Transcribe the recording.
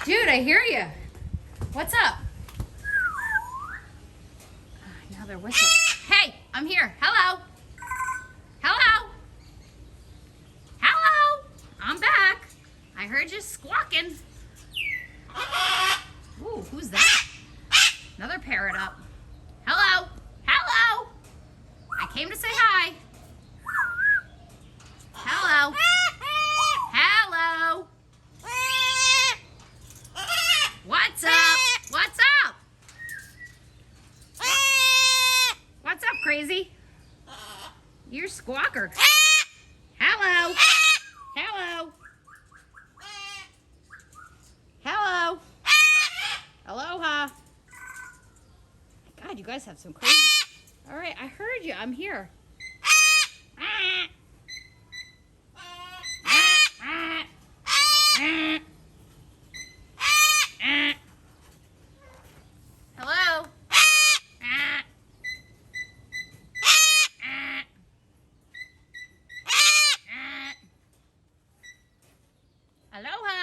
Dude, I hear you. What's up? Now they're whistling. Hey, I'm here. Hello. Hello. Hello. I'm back. I heard you squawking. Ooh, who's that? Another parrot up. Hello. Hello. I came to say hi. Hello. Hello. What's up? What's up? What's up, crazy? You're a squawker. Hello. Hello. Hello. Aloha. God, you guys have some crazy. All right, I heard you. I'm here. Hello. Aloha.